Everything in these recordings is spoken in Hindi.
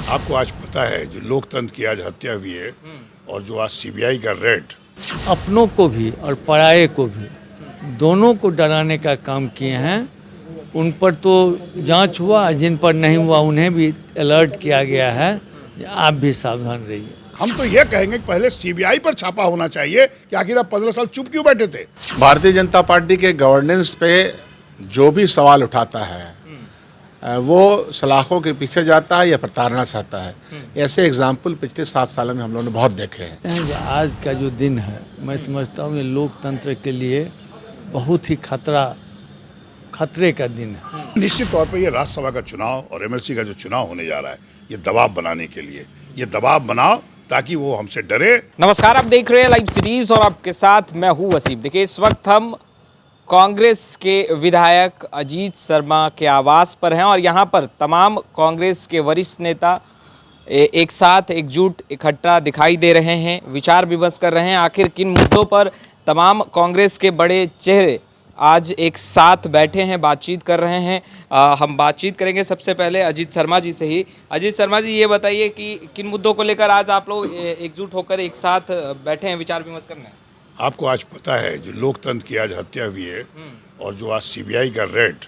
आपको आज पता है जो लोकतंत्र की आज हत्या हुई है और जो आज सीबीआई का रेड अपनों को भी और पराये को भी दोनों को डराने का काम किए हैं। उन पर तो जांच हुआ, जिन पर नहीं हुआ उन्हें भी अलर्ट किया गया है। आप भी सावधान रहिए। हम तो ये कहेंगे कि पहले सीबीआई पर छापा होना चाहिए कि आखिर आप 15 साल चुप क्यों बैठे थे। भारतीय जनता पार्टी के गवर्नेंस पे जो भी सवाल उठाता है वो सलाखों के पीछे जाता है या प्रताड़ना चाहता है। ऐसे एग्जाम्पल पिछले 7 सालों में हम लोगों ने बहुत देखे हैं। आज का जो दिन है मैं समझता हूँ ये लोकतंत्र के लिए बहुत ही खतरे का दिन है। निश्चित तौर पर ये राज्यसभा का चुनाव और एमएलसी का जो चुनाव होने जा रहा है ये दबाव बनाने के लिए, ये दबाव बनाओ ताकि वो हमसे डरे। नमस्कार, आप देख रहे हैं लाइव सीरीज और आपके साथ मैं हूं वसीम। देखिए, इस वक्त हम कांग्रेस के विधायक अजीत शर्मा के आवास पर हैं और यहां पर तमाम कांग्रेस के वरिष्ठ नेता एक साथ एकजुट इकट्ठा दिखाई दे रहे हैं, विचार विमर्श कर रहे हैं। आखिर किन मुद्दों पर तमाम कांग्रेस के बड़े चेहरे आज एक साथ बैठे हैं, बातचीत कर रहे हैं। हम बातचीत करेंगे सबसे पहले अजीत शर्मा जी से ही। अजीत शर्मा जी, ये बताइए कि किन मुद्दों को लेकर आज आप लोग एकजुट होकर एक साथ बैठे हैं विचार विमर्श करने? आपको आज पता है जो लोकतंत्र की आज हत्या हुई है और जो आज सीबीआई का रेड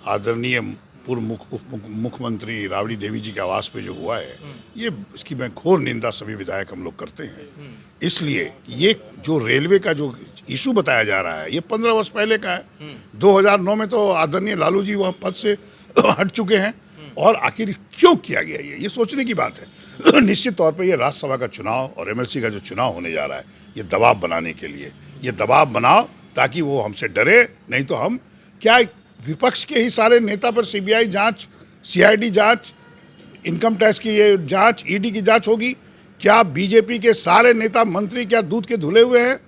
आदरणीय पूर्व मुख्यमंत्री राबड़ी देवी जी के आवास पे जो हुआ है, ये इसकी मैं घोर निंदा सभी विधायक हम लोग करते हैं। इसलिए ये जो रेलवे का जो इशू बताया जा रहा है ये 15 वर्ष पहले का है। 2009 में तो आदरणीय लालू जी वहाँ पद से हट चुके हैं और आखिर क्यों किया गया ये सोचने की बात है। निश्चित तौर पर ये राज्यसभा का चुनाव और एमएलसी का जो चुनाव होने जा रहा है ये दबाव बनाने के लिए, ये दबाव बनाओ ताकि वो हमसे डरे। नहीं तो हम क्या विपक्ष के ही सारे नेता पर सीबीआई जांच, सीआईडी जांच, इनकम टैक्स की ये जांच, ईडी की जांच होगी? क्या बीजेपी के सारे नेता मंत्री क्या दूध के धुले हुए हैं?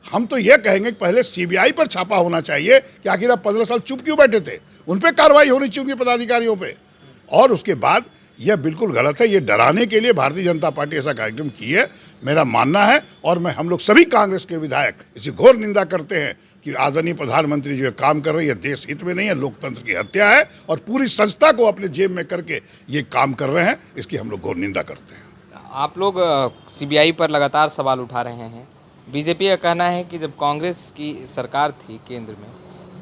हम तो ये कहेंगे कि पहले सीबीआई पर छापा होना चाहिए कि आखिर आप 15 साल चुप क्यों बैठे थे। उन पर कार्रवाई होनी चाहिए उनके पदाधिकारियों पे। और उसके बाद यह बिल्कुल गलत है, ये डराने के लिए भारतीय जनता पार्टी ऐसा कार्यक्रम की है, मेरा मानना है। और मैं हम लोग सभी कांग्रेस के विधायक इसी घोर निंदा करते हैं कि आदरणीय प्रधानमंत्री जो काम कर रही है देश हित में नहीं है, लोकतंत्र की हत्या है और पूरी संस्था को अपने जेब में करके ये काम कर रहे हैं, इसकी हम लोग घोर निंदा करते हैं। आप लोग सीबीआई पर लगातार सवाल उठा रहे हैं। बीजेपी का कहना है कि जब कांग्रेस की सरकार थी केंद्र में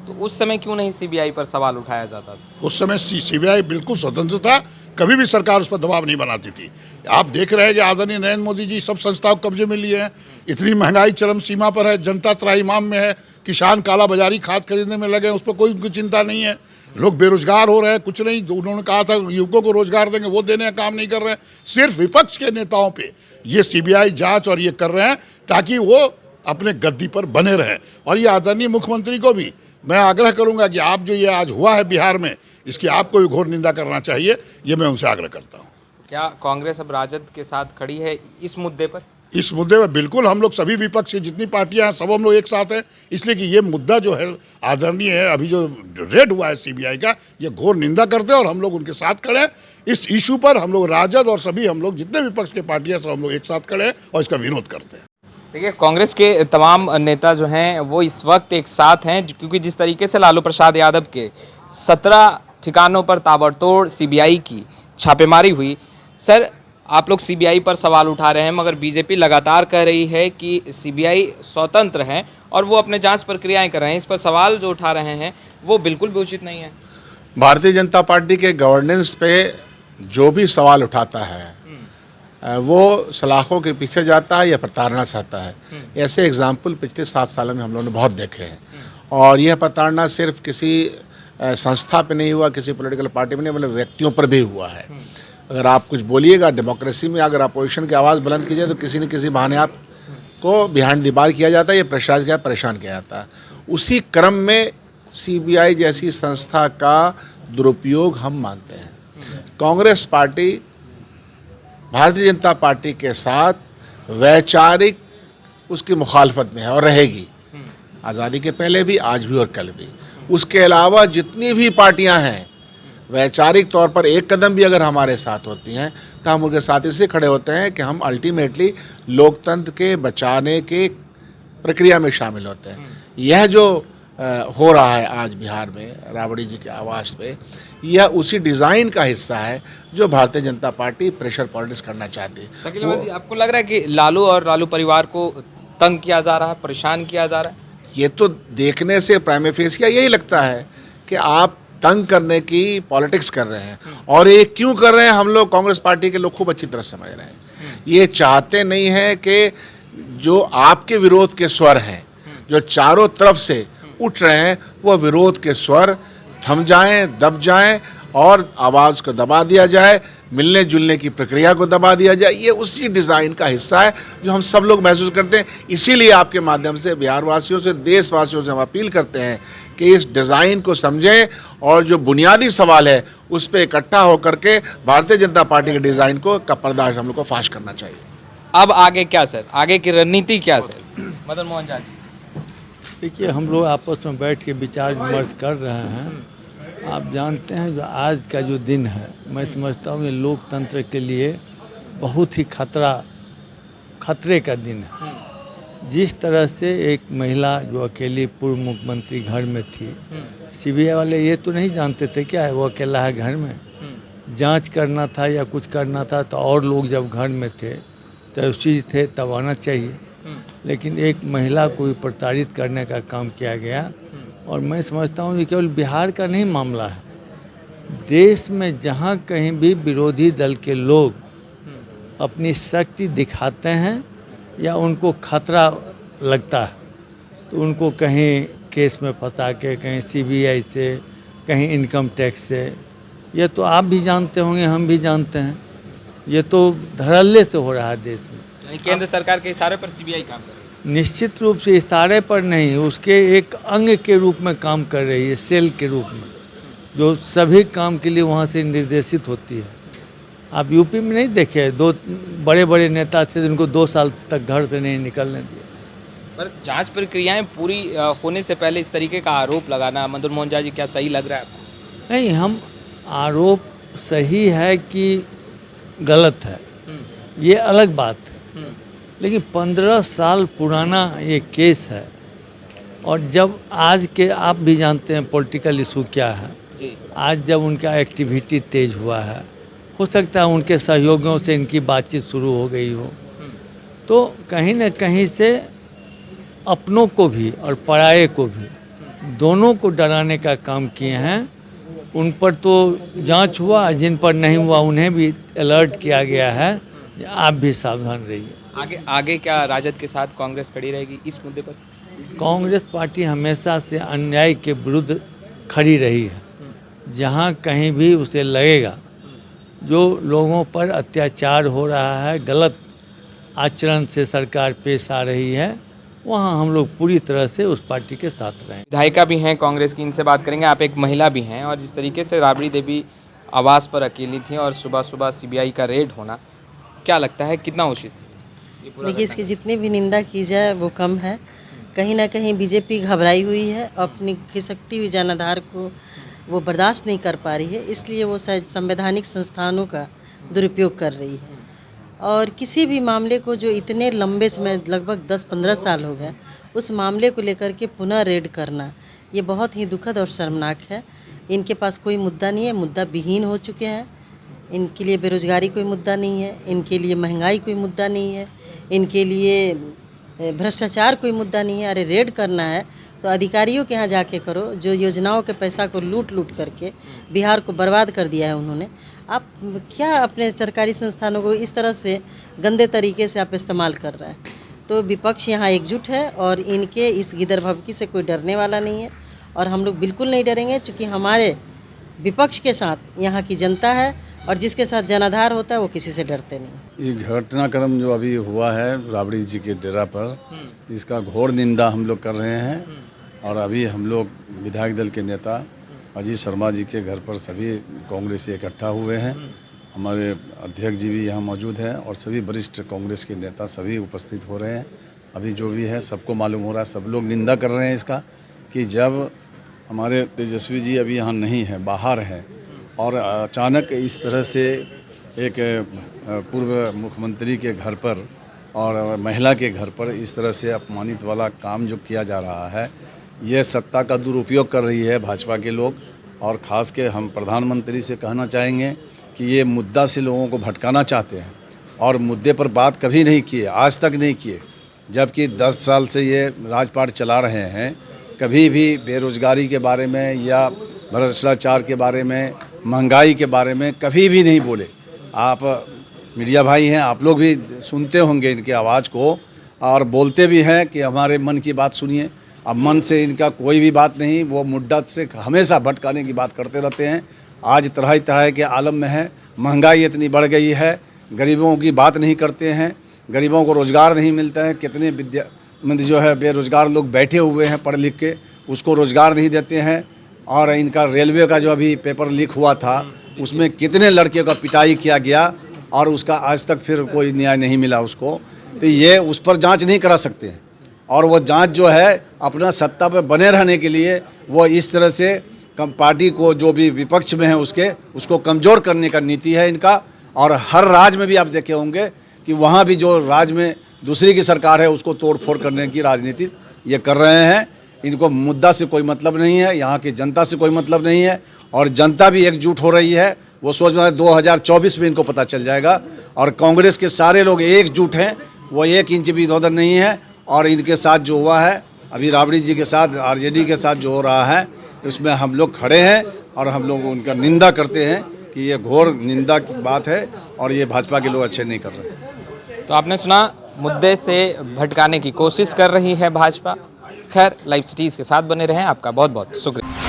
तो उस समय क्यों नहीं सीबीआई पर सवाल उठाया जाता था? उस समय सीबीआई बिल्कुल स्वतंत्र था, कभी भी सरकार उस पर दबाव नहीं बनाती थी। आप देख रहे हैं कि आदरणीय नरेंद्र मोदी जी सब संस्थाओं को कब्जे में लिए हैं। इतनी महंगाई चरम सीमा पर है, जनता त्राहिमाम में है, किसान कालाबाजारी खाद खरीदने में लगे हैं, उस पर कोई उनकी चिंता नहीं है। लोग बेरोजगार हो रहे हैं, कुछ नहीं। उन्होंने कहा था युवकों को रोजगार देंगे, वो देने का काम नहीं कर रहे हैं। सिर्फ विपक्ष के नेताओं पे ये सीबीआई जांच और ये कर रहे हैं ताकि वो अपने गद्दी पर बने रहें। और ये आदरणीय मुख्यमंत्री को भी मैं आग्रह करूंगा कि आप जो ये आज हुआ है बिहार में, इसकी आपको भी घोर निंदा करना चाहिए, ये मैं उनसे आग्रह करता हूँ। क्या कांग्रेस अब राजद के साथ खड़ी है इस मुद्दे पर? इस मुद्दे में बिल्कुल हम लोग सभी विपक्ष की जितनी पार्टियां हैं सब हम लोग एक साथ हैं, इसलिए कि ये मुद्दा जो है आदरणीय है, अभी जो रेड हुआ है सीबीआई का, ये घोर निंदा करते हैं और हम लोग उनके साथ खड़े हैं। इस इशू पर हम लोग राजद और सभी हम लोग जितने विपक्ष के पार्टियां सब हम लोग एक साथ खड़े हैं और इसका विरोध करते हैं। देखिए, कांग्रेस के तमाम नेता जो हैं वो इस वक्त एक साथ हैं, क्योंकि जिस तरीके से लालू प्रसाद यादव के 17 ठिकानों पर ताबड़तोड़ सीबीआई की छापेमारी हुई। सर, आप लोग सीबीआई पर सवाल उठा रहे हैं मगर बीजेपी लगातार कह रही है कि सीबीआई स्वतंत्र है और वो अपने जांच प्रक्रियाएं कर रहे हैं। इस पर सवाल जो उठा रहे हैं वो बिल्कुल भी उचित नहीं है। भारतीय जनता पार्टी के गवर्नेंस पे जो भी सवाल उठाता है वो सलाखों के पीछे जाता है या प्रताड़ना चाहता है। ऐसे एग्जाम्पल पिछले 7 सालों में हम लोगों ने बहुत देखे हैं। और यह प्रताड़ना सिर्फ किसी संस्था पे नहीं हुआ, किसी पॉलिटिकल पार्टी में नहीं, मतलब व्यक्तियों पर भी हुआ है। अगर आप कुछ बोलिएगा डेमोक्रेसी में, अगर अपोजिशन की आवाज़ बुलंद की जाए तो किसी न किसी बहाने आपको बिहाइंड द बार किया जाता है या परेशान किया जाता है। उसी क्रम में सीबीआई जैसी संस्था का दुरुपयोग हम मानते हैं। कांग्रेस पार्टी भारतीय जनता पार्टी के साथ वैचारिक उसकी मुखालफत में है और रहेगी, आज़ादी के पहले भी, आज भी और कल भी। उसके अलावा जितनी भी पार्टियां हैं वैचारिक तौर पर एक कदम भी अगर हमारे साथ होती हैं तो हम उनके साथ इसलिए खड़े होते हैं कि हम अल्टीमेटली लोकतंत्र के बचाने के प्रक्रिया में शामिल होते हैं। यह जो हो रहा है आज बिहार में राबड़ी जी के आवास पे, यह उसी डिज़ाइन का हिस्सा है जो Bharatiya Janata party pressure politics करना चाहती है। शकील अहमद जी, आपको लग रहा है कि लालू और लालू परिवार को तंग किया जा रहा है, परेशान किया जा रहा है? ये तो देखने से प्राइमा फेसिया यही लगता है कि आप तंग करने की पॉलिटिक्स कर रहे हैं। और ये क्यों कर रहे हैं, हम लोग कांग्रेस पार्टी के लोग खूब अच्छी तरह समझ रहे हैं। ये चाहते नहीं हैं कि जो आपके विरोध के स्वर हैं, जो चारों तरफ से उठ रहे हैं, वो विरोध के स्वर थम जाएं, दब जाएं और आवाज़ को दबा दिया जाए, मिलने जुलने की प्रक्रिया को दबा दिया जाए। ये उसी डिज़ाइन का हिस्सा है जो हम सब लोग महसूस करते हैं। इसीलिए आपके माध्यम से बिहार वासियों से, देशवासियों से हम अपील करते हैं कि इस डिज़ाइन को समझें और जो बुनियादी सवाल है उस पर इकट्ठा होकर के भारतीय जनता पार्टी के डिज़ाइन को का पर्दाश हम लोग को फाश करना चाहिए। अब आगे क्या सर, आगे की रणनीति क्या सर? मदन मोहन झा जी, देखिए, हम लोग आपस में बैठ के विचार विमर्श कर रहे हैं। आप जानते हैं जो आज का जो दिन है, मैं समझता हूँ ये लोकतंत्र के लिए बहुत ही खतरे का दिन है। जिस तरह से एक महिला जो अकेली पूर्व मुख्यमंत्री घर में थी, सीबीआई वाले ये तो नहीं जानते थे क्या है वो अकेला है घर में, जांच करना था या कुछ करना था तो और लोग जब घर में थे तो उसी थे तब आना चाहिए। लेकिन एक महिला को भी प्रताड़ित करने का काम किया गया। और मैं समझता हूँ ये केवल बिहार का नहीं मामला है, देश में जहाँ कहीं भी विरोधी दल के लोग अपनी शक्ति दिखाते हैं या उनको खतरा लगता है तो उनको कहीं केस में फंसा के, कहीं सीबीआई से, कहीं इनकम टैक्स से, ये तो आप भी जानते होंगे, हम भी जानते हैं, ये तो धड़ल्ले से हो रहा है देश में। यानी केंद्र सरकार के इशारे पर सीबीआई काम कर रही है? निश्चित रूप से इशारे पर नहीं, उसके एक अंग के रूप में काम कर रही है, सेल के रूप में, जो सभी काम के लिए वहाँ से निर्देशित होती है। आप यूपी में नहीं देखे, 2 बड़े बड़े नेता थे जिनको 2 साल तक घर से नहीं निकलने दिया। पर जांच प्रक्रियाएं पूरी होने से पहले इस तरीके का आरोप लगाना, मदन मोहन झा जी, क्या सही लग रहा है आपको? नहीं, हम आरोप सही है कि गलत है ये अलग बात है, लेकिन 15 साल पुराना ये केस है। और जब आज के, आप भी जानते हैं पॉलिटिकल इशू क्या है, आज जब उनका एक्टिविटी तेज हुआ है, हो सकता है उनके सहयोगियों से इनकी बातचीत शुरू हो गई हो, तो कहीं न कहीं से अपनों को भी और पराये को भी, दोनों को डराने का काम किए हैं। उन पर तो जांच हुआ, जिन पर नहीं हुआ उन्हें भी अलर्ट किया गया है, आप भी सावधान रहिए। आगे क्या राजद के साथ कांग्रेस खड़ी रहेगी इस मुद्दे पर? कांग्रेस पार्टी हमेशा से अन्याय के विरुद्ध खड़ी रही है। जहां कहीं भी उसे लगेगा जो लोगों पर अत्याचार हो रहा है, गलत आचरण से सरकार पेश आ रही है, वहां हम लोग पूरी तरह से उस पार्टी के साथ रहें। विधायिका भी हैं कांग्रेस की, इनसे बात करेंगे। आप एक महिला भी हैं, और जिस तरीके से राबड़ी देवी आवास पर अकेली थी और सुबह सुबह सीबीआई का रेड होना, क्या लगता है कितना उचित? देखिए, इसकी जितनी भी निंदा की जाए वो कम है। कहीं ना कहीं बीजेपी घबराई हुई है, अपनी खिसकती हुई जनाधार को वो बर्दाश्त नहीं कर पा रही है, इसलिए वो शायद संवैधानिक संस्थानों का दुरुपयोग कर रही है। और किसी भी मामले को जो इतने लंबे समय, लगभग 10-15 साल हो गए, उस मामले को लेकर के पुनः रेड करना, ये बहुत ही दुखद और शर्मनाक है। इनके पास कोई मुद्दा नहीं है, मुद्दा विहीन हो चुके हैं। इनके लिए बेरोजगारी कोई मुद्दा नहीं है, इनके लिए महंगाई कोई मुद्दा नहीं है, इनके लिए भ्रष्टाचार कोई मुद्दा नहीं है। अरे रेड करना है तो अधिकारियों के यहाँ जाके करो, जो योजनाओं के पैसा को लूट करके बिहार को बर्बाद कर दिया है उन्होंने। आप क्या अपने सरकारी संस्थानों को इस तरह से गंदे तरीके से आप इस्तेमाल कर रहे हैं? तो विपक्ष यहाँ एकजुट है और इनके इस गिदर भभकी से कोई डरने वाला नहीं है, और हम लोग बिल्कुल नहीं डरेंगे, क्योंकि हमारे विपक्ष के साथ यहाँ की जनता है, और जिसके साथ जनाधार होता है वो किसी से डरते नहीं। ये घटनाक्रम जो अभी हुआ है राबड़ी जी के डेरा पर, इसका घोर निंदा हम लोग कर रहे हैं। और अभी हम लोग विधायक दल के नेता अजीत शर्मा जी के घर पर सभी कांग्रेसी इकट्ठा हुए हैं। हमारे अध्यक्ष जी भी यहाँ मौजूद हैं और सभी वरिष्ठ कांग्रेस के नेता सभी उपस्थित हो रहे हैं। अभी जो भी है सबको मालूम हो रहा है, सब लोग निंदा कर रहे हैं इसका, कि जब हमारे तेजस्वी जी अभी यहाँ नहीं है, बाहर हैं, और अचानक इस तरह से एक पूर्व मुख्यमंत्री के घर पर और महिला के घर पर इस तरह से अपमानित वाला काम जो किया जा रहा है, ये सत्ता का दुरुपयोग कर रही है भाजपा के लोग। और ख़ास के हम प्रधानमंत्री से कहना चाहेंगे कि ये मुद्दा से लोगों को भटकाना चाहते हैं और मुद्दे पर बात कभी नहीं किए, आज तक नहीं किए। जबकि 10 साल से ये राजपाट चला रहे हैं, कभी भी बेरोजगारी के बारे में या भ्रष्टाचार के बारे में, महंगाई के बारे में कभी भी नहीं बोले। आप मीडिया भाई हैं, आप लोग भी सुनते होंगे इनकी आवाज़ को और बोलते भी हैं कि हमारे मन की बात सुनिए। अब मन से इनका कोई भी बात नहीं, वो मुद्दा से हमेशा भटकाने की बात करते रहते हैं। आज तरह तरह के आलम में है, महंगाई इतनी बढ़ गई है, गरीबों की बात नहीं करते हैं, गरीबों को रोज़गार नहीं मिलता है। कितने जो है बेरोज़गार लोग बैठे हुए हैं पढ़ लिख के, उसको रोज़गार नहीं देते हैं। और इनका रेलवे का जो अभी पेपर लीक हुआ था, उसमें कितने लड़कियों का पिटाई किया गया और उसका आज तक फिर कोई न्याय नहीं मिला उसको। तो ये उस पर जांच नहीं करा सकते हैं और वो जांच जो है अपना सत्ता पर बने रहने के लिए वो इस तरह से पार्टी को जो भी विपक्ष में है उसको कमज़ोर करने का नीति है इनका। और हर राज्य में भी आप देखे होंगे कि वहाँ भी जो राज्य में दूसरी की सरकार है उसको तोड़ फोड़ करने की राजनीति ये कर रहे हैं। इनको मुद्दा से कोई मतलब नहीं है, यहाँ की जनता से कोई मतलब नहीं है और जनता भी एकजुट हो रही है। वो सोच रहे हैं 2024 में इनको पता चल जाएगा। और कांग्रेस के सारे लोग एकजुट हैं, वो 1 इंच भी इधर नहीं है। और इनके साथ जो हुआ है अभी राबड़ी जी के साथ, आरजेडी के साथ जो हो रहा है, उसमें हम लोग खड़े हैं और हम लोग उनका निंदा करते हैं कि ये घोर निंदा की बात है और ये भाजपा के लोग अच्छे नहीं कर रहे हैं। तो आपने सुना, मुद्दे से भटकाने की कोशिश कर रही है भाजपा। खैर, लाइव सिटीज़ के साथ बने रहें। आपका बहुत बहुत शुक्रिया।